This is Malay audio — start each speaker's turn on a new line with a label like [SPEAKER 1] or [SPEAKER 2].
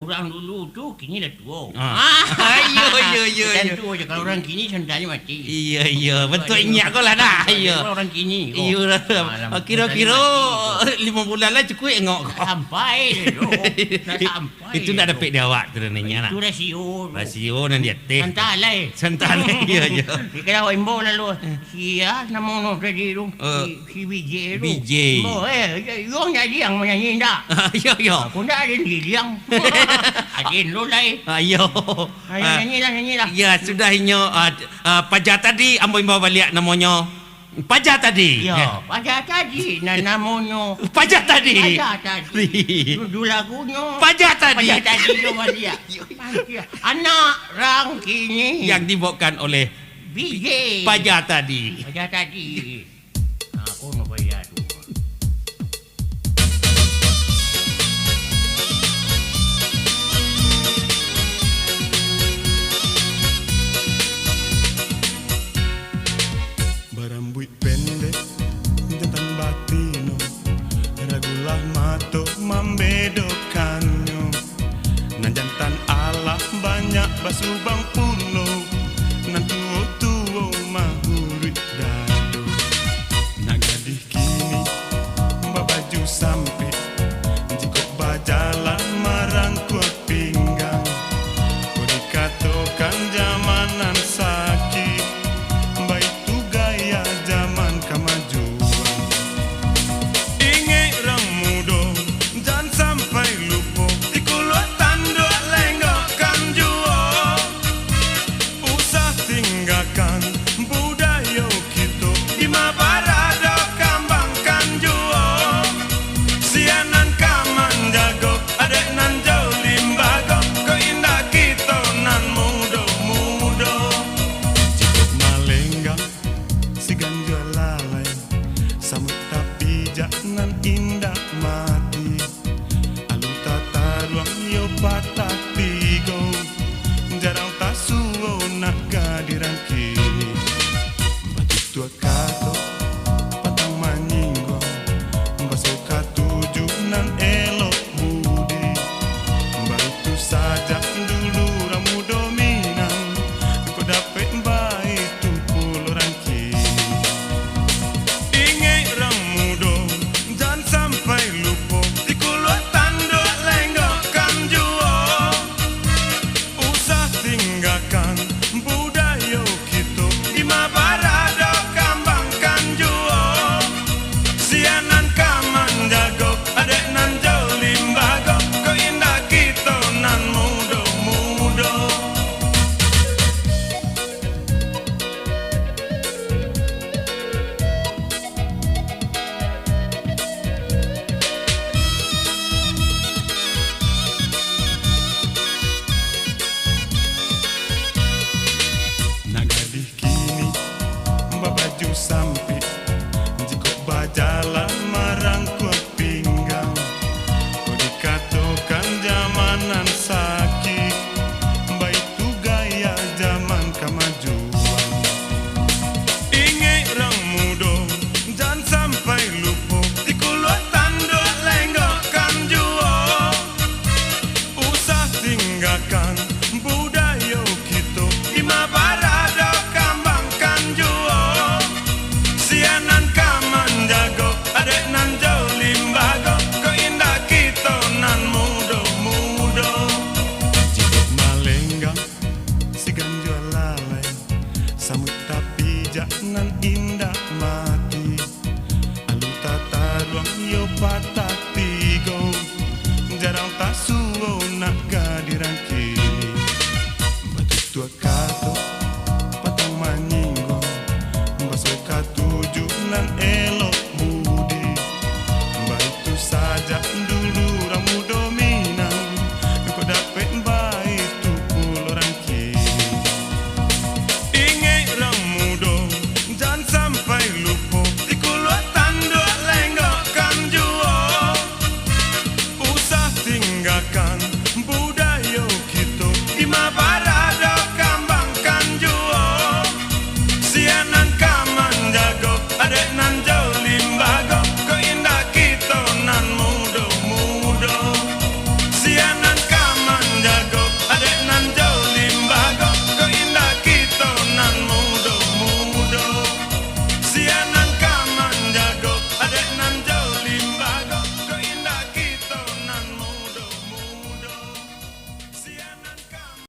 [SPEAKER 1] Orang dulu tu kini dah tua.
[SPEAKER 2] Ya.
[SPEAKER 1] Kan tua je. Kalau orang kini sandalnya mati.
[SPEAKER 2] Ya. Betul ingat kau lah dah. Ya.
[SPEAKER 1] Orang kini.
[SPEAKER 2] Ya. Kira-kira 5 bulan lah cukup engok kau.
[SPEAKER 1] Sampai tu. Dah sampai.
[SPEAKER 2] Itu nak dapat dia awak tu nanya lah.
[SPEAKER 1] Itu rasio.
[SPEAKER 2] Rasio dan dia teh.
[SPEAKER 1] Santalai.
[SPEAKER 2] Santalai. Ya.
[SPEAKER 1] Dia kena awak imbo lalu. Sia nama orang tadi tu. Si BJ tu.
[SPEAKER 2] BJ.
[SPEAKER 1] Imbo you nyanyi yang menyanyi tak?
[SPEAKER 2] Ya.
[SPEAKER 1] Aku tak ada yang. Adin lu lai.
[SPEAKER 2] Ayo.
[SPEAKER 1] Nyanyi lah.
[SPEAKER 2] Ya, sudah inyo pajar tadi ambo bawa balik namanya. Pajar tadi.
[SPEAKER 1] Ya, pajar tadi namanya.
[SPEAKER 2] Pajar tadi.
[SPEAKER 1] Pajar tadi. Dulu lagunya.
[SPEAKER 2] Pajar tadi.
[SPEAKER 1] Pajar tadi cuma dia. Anak rang kini.
[SPEAKER 2] Yang dibawakan oleh
[SPEAKER 1] BJ.
[SPEAKER 2] Pajar tadi.
[SPEAKER 1] Pajar tadi. Aku nak bayar tu.
[SPEAKER 3] Berambut pendek, jantan batino, ragulah mato membedokannya. Nan jantan Allah banyak basubang pulo, nan tuo mahurit dado. Nak gadih kini, babaju sampai, jika bajalan marangkut pinggang. Kau dikatakan zamanan sakit, baik tu gaya zaman kemajuan. Ingat orang muda, jangan sampai lupa. Ikulah tanduk lenggokkan jua. Usah tinggalkan budaya kita. Ima barada kambangkan jua. Sianan kaman jago, adek nan jauh limbago. Kau indah kita nan muda-muda. Cukup malenggang si ganja lalai, samut tapi jangan indah mati. Alu tata ruang yo patah.